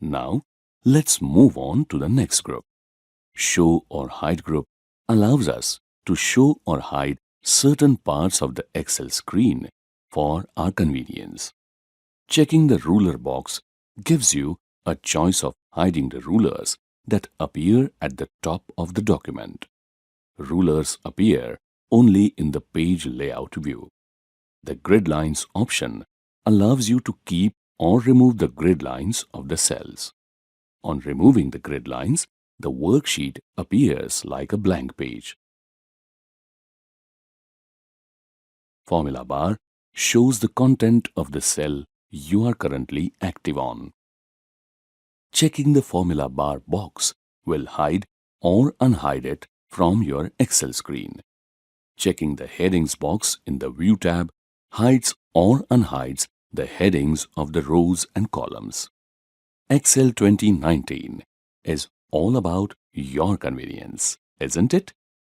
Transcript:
Now, let's move on to the next group. Show or hide group allows us to show or hide certain parts of the Excel screen for our convenience. Checking the ruler box gives you a choice of hiding the rulers that appear at the top of the document. Rulers appear only in the page layout view. The Gridlines option allows you to keep or remove the grid lines of the cells. On removing the grid lines, the worksheet appears like a blank page. Formula bar shows the content of the cell you are currently active on. Checking the formula bar box will hide or unhide it from your Excel screen. Checking the headings box in the View tab hides or unhides the headings of the rows and columns. Excel 2019 is all about your convenience, isn't it?